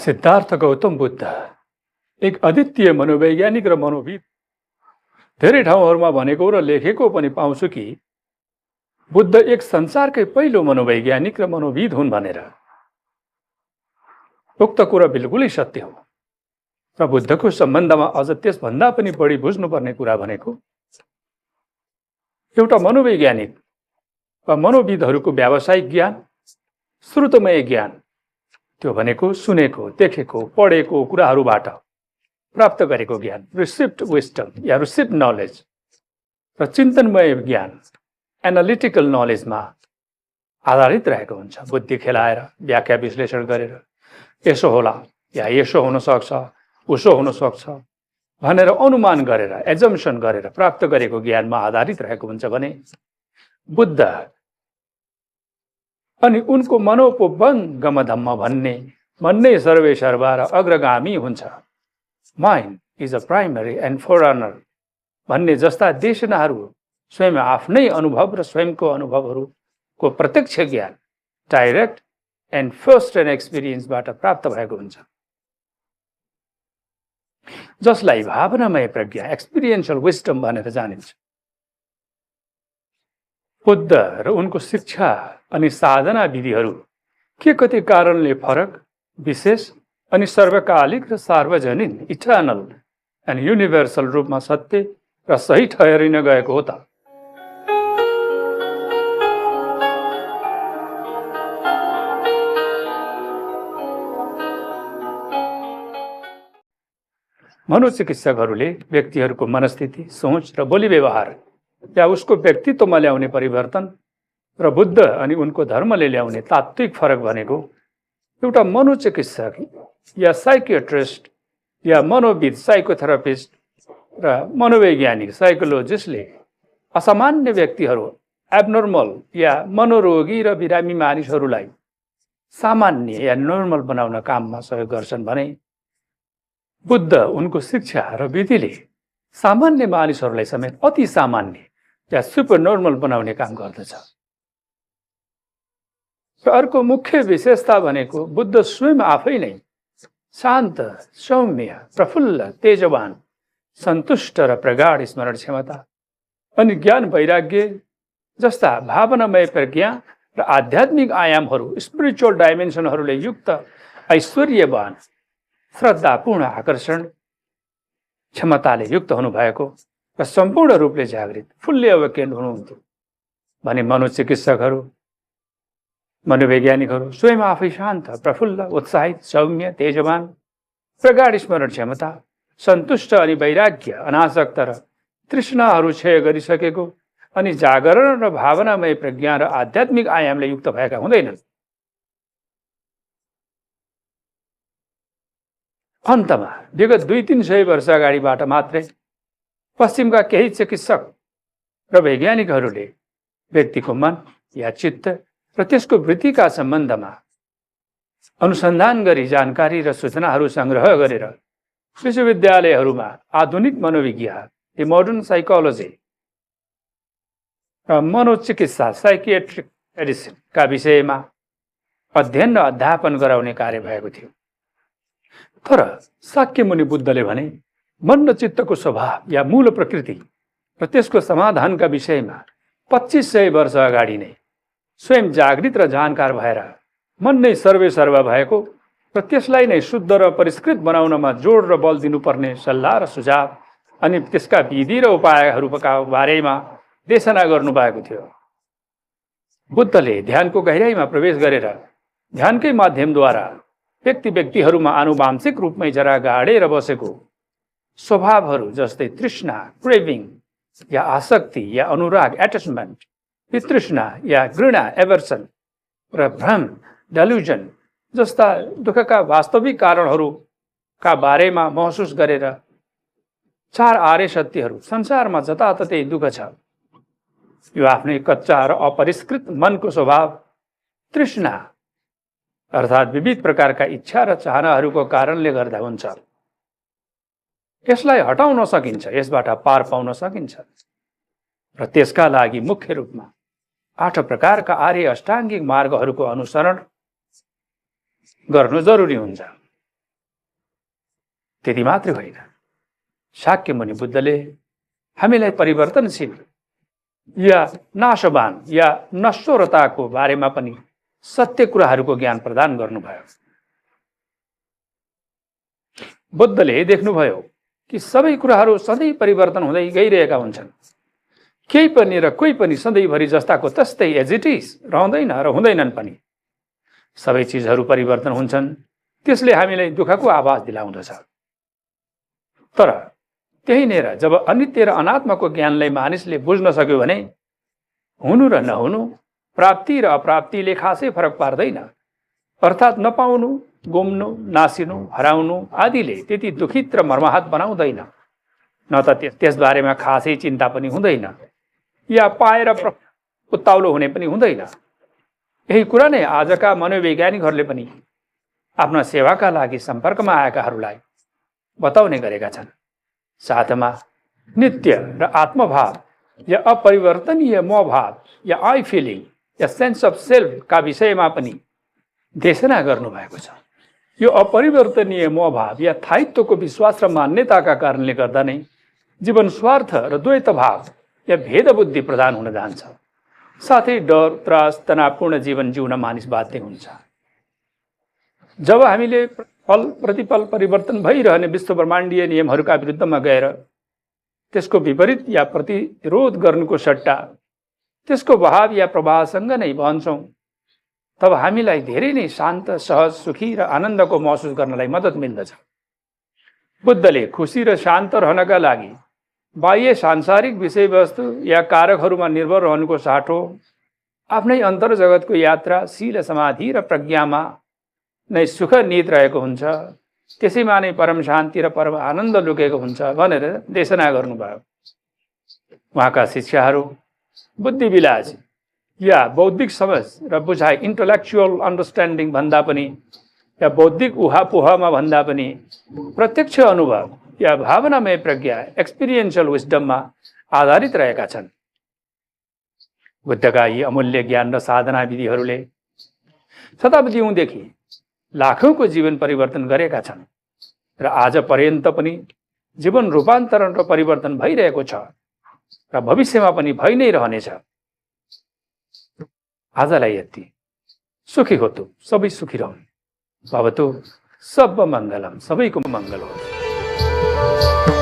सिद्धार्थ गौतम बुद्ध एक अद्वितीय मनोवैज्ञानिक र मनोविद। धेरै ठाउँहरूमा भनेको र लेखेको पनि पाउँछु कि बुद्ध एक संसारकै पहिलो मनोवैज्ञानिक र मनोविद हुन् भनेर। उक्त कुरा बिल्कुलै सत्य हो र बुद्धको सम्बन्धमा अझ त्यसभन्दा पनि बढी बुझ्नुपर्ने कुरा भनेको एउटा मनोवैज्ञानिक वा मनोविदहरूको व्यावसायिक ज्ञान, श्रुतमय ज्ञान, त्यो भनेको सुनेको, देखेको, पढेको कुराहरूबाट प्राप्त गरेको ज्ञान, रिसिप्ड विस्डम या रिसिप्ड नलेज र चिन्तनमय ज्ञान, एनालिटिकल नलेजमा आधारित रहेको हुन्छ। बुद्धि खेलाएर, व्याख्या विश्लेषण गरेर यसो होला या यसो हुन सक्छ, उसो हुन सक्छ भनेर अनुमान गरेर, एजम्पसन गरेर प्राप्त गरेको ज्ञानमा आधारित रहेको हुन्छ भने बुद्ध अनि उनको मनोपोपन गमधम्म भन्ने सर्वे सर्वा र अग्रगामी हुन्छ। Mind is a primary and forerunner भन्ने जस्ता देशनाहरू स्वयं आफ्नै अनुभव र स्वयंको अनुभवहरूको प्रत्यक्ष ज्ञान, डाइरेक्ट एन्ड फर्स्ट एन्ड एक्सपिरियन्सबाट प्राप्त भएको हुन्छ, जसलाई भावनामय प्रज्ञा, एक्सपिरियन्शियल विस्डम भनेर जानिन्छ। बुद्ध र उनको शिक्षा अनि साधना विधिहरू के कति कारणले फरक, विशेष अनि सर्वकालिक र सार्वजनिक, इटर्नल एन्ड युनिभर्सल रूपमा सत्य र सही ठहरिन गएको हो त? मनोचिकित्सकहरूले व्यक्तिहरूको मनस्थिति, सोच र बोली व्यवहार या उसको व्यक्तित्वमा ल्याउने परिवर्तन र बुद्ध अनि उनको धर्मले ल्याउने तात्विक फरक भनेको एउटा मनोचिकित्सक या साइकियाट्रिस्ट या मनोविद, साइकोथेरापिस्ट र मनोवैज्ञानिक, साइकोलोजिस्टले असामान्य व्यक्तिहरू, एबनर्मल या मनोरोगी र बिरामी मानिसहरूलाई सामान्य या नर्मल बनाउन काममा सहयोग गर्छन् भने बुद्ध उनको शिक्षा र विधिले सामान्य मानिसहरूलाई समेत अति सामान्य या सुपर नर्मल बनाउने काम गर्दछ। र अर्को मुख्य विशेषता भनेको बुद्ध स्वयं आफै नै शान्त, सौम्य, प्रफुल्ल, तेजवान, सन्तुष्ट र प्रगाढ स्मरण क्षमता अनि ज्ञान वैराग्य जस्ता भावनामय प्रज्ञा र आध्यात्मिक आयामहरू, स्पिरिचुअल डाइमेन्सनहरूले युक्त ऐश्वर्यवान, श्रद्धापूर्ण, आकर्षण क्षमताले युक्त हुनुभएको र सम्पूर्ण रूपले जागृत, फुल्ली अवेकेन्ड हुनुहुन्थ्यो भने मनोचिकित्सकहरू, मनोवैज्ञानिकहरू स्वयं आफै शान्त, प्रफुल्ल, उत्साहित, सौम्य, तेजवान, प्रगाढ स्मरण क्षमता, सन्तुष्ट अनि वैराग्य, अनासक्त र तृष्णाहरू क्षय गरिसकेको अनि जागरण र भावनामय प्रज्ञा र आध्यात्मिक आयामले युक्त भएका हुँदैनन्। अन्तमा विगत 200-300 वर्ष अगाडिबाट मात्रै पश्चिमका केही चिकित्सक र वैज्ञानिकहरूले व्यक्तिको मन या चित्त र त्यसको वृत्तिका सम्बन्धमा अनुसन्धान गरी जानकारी र सूचनाहरू संग्रह गरेर विश्वविद्यालयहरूमा आधुनिक मनोविज्ञान, मोडर्न साइकोलोजी र मनोचिकित्सा, साइकियाट्रिक मेडिसिनका विषयमा अध्ययन र अध्यापन गराउने कार्य भएको थियो। तर शाक्यमुनि बुद्धले भने मन र चित्तको स्वभाव या मूल प्रकृति र त्यसको समाधानका विषयमा 2500 वर्ष अगाडि नै स्वयं जागृत र जानकार भएर मन नै सर्वे सर्व भएको र त्यसलाई नै शुद्ध र परिष्कृत बनाउनमा जोड र बल दिनुपर्ने सल्लाह र सुझाव अनि त्यसका विधि र उपायहरूका बारेमा देशना गर्नुभएको थियो। बुद्धले ध्यानको गहिराइमा प्रवेश गरेर ध्यानकै माध्यमद्वारा व्यक्तिहरूमा आनुवांशिक रूपमै जरा गाडेर बसेको स्वभावहरू जस्तै तृष्णा, क्रेभिङ या आसक्ति या अनुराग, एट्याचमेन्ट, वितृष्णा या घृणा, एभर्सन र भ्रम, डेल्युजन जस्ता दुःखका वास्तविक कारणहरूका बारेमा महसुस गरेर 4 आर्य सत्यहरू, संसारमा जताततै दुःख छ, यो आफ्नै कच्चा र अपरिष्कृत मनको स्वभाव तृष्णा अर्थात् विविध प्रकारका इच्छा र चाहनाहरूको कारणले गर्दा हुन्छ। यसलाई हटाउन सकिन्छ, यसबाट पार पाउन सकिन्छ र त्यसका लागि मुख्य रूपमा 8 प्रकारका आर्य अष्टाङ्गिक मार्गहरूको अनुसरण गर्नु जरुरी हुन्छ। त्यति मात्रै होइन, शाक्य मुनि बुद्धले हामीलाई परिवर्तनशील या नाशवान या नश्वरताको बारेमा पनि सत्य कुराहरूको ज्ञान प्रदान गर्नुभयो। बुद्धले देख्नुभयो कि सबै कुराहरू सधैँ परिवर्तन हुँदै गइरहेका हुन्छन्। केही पनि र कोही पनि सधैँभरि जस्ताको तस्तै एज इट इज रहँदैन र हुँदैनन् पनि। सबै चिजहरू परिवर्तन हुन्छन्, त्यसले हामीलाई दुःखको आभास दिलाउँदछ। तर त्यहीँनिर जब अनित्य र अनात्मको ज्ञानलाई मानिसले बुझ्न सक्यो भने हुनु र नहुनु, प्राप्ति र अप्राप्तिले खासै फरक पार्दैन। अर्थात् नपाउनु, गुम्नु, नासिनु, हराउनु आदिले त्यति दुखित र मर्माहत बनाउँदैन, न त त्यसबारेमा खासै चिन्ता पनि हुँदैन, या पाएर उत्ताउलो हुने पनि हुँदैन। यही कुरा नै आजका मनोवैज्ञानिकहरूले पनि आफ्ना सेवाका लागि सम्पर्कमा आएकाहरूलाई बताउने गरेका छन्। साथमा नित्य र आत्मभाव या अपरिवर्तनीय म भाव या आई फिलिङ या सेन्स अफ सेल्फका विषयमा पनि देशना गर्नुभएको छ। यो अपरिवर्तनीय म भाव या थायित्वको विश्वास र मान्यताका कारणले गर्दा नै जीवन स्वार्थ र द्वैत भाव या भेद बुद्धि प्रदान हुन जान्छ। साथै डर, त्रास, तनावपूर्ण जीवन जिउन मानिस बाध्य हुन्छ। जब हामीले पल प्रतिपल परिवर्तन भइरहने विश्व ब्रह्माण्डीय नियमहरूका विरुद्धमा गएर त्यसको विपरीत या प्रतिरोध गर्नुको सट्टा त्यसको भाव या प्रवाहसँग नै बहन्छौँ, तब हामीलाई धेरै नै शान्त, सहज, सुखी र आनन्दको महसुस गर्नलाई मद्दत मिल्दछ। बुद्धले खुसी र शान्त रहनका लागि बाह्य सांसारिक विषयवस्तु या कारकहरूमा निर्भर रहनुको साटो आफ्नै अन्तर जगतको यात्रा शील, समाधि र प्रज्ञामा नै सुख निहित रहेको हुन्छ। त्यसैमा नै परम शान्ति र परम आनन्द लुकेको हुन्छ भनेर देशना गर्नुभयो। उहाँका शिष्यहरू बुद्धिविलास या बौद्धिक समझ र बुझाइ इन्टलेक्चुअल अन्डरस्ट्यान्डिङ भन्दा पनि या बौद्धिक उहापोहमा भन्दा पनि प्रत्यक्ष अनुभव या भावनामय प्रज्ञा एक्सपिरियन्शियल विस्डममा आधारित रहेका छन्। बुद्धका यी अमूल्य ज्ञान र साधना विधिहरूले शताब्दीौँदेखि लाखौँको जीवन परिवर्तन गरेका छन् र आज पर्यन्त पनि जीवन रूपान्तरण र परिवर्तन भइरहेको छ र भविष्यमा पनि भइ नै रहनेछ। आजलाई यति। सुखी हो तु, सबै सुखी रहन्। भवतु सब मङ्गलम, सबैको मङ्गल होस्।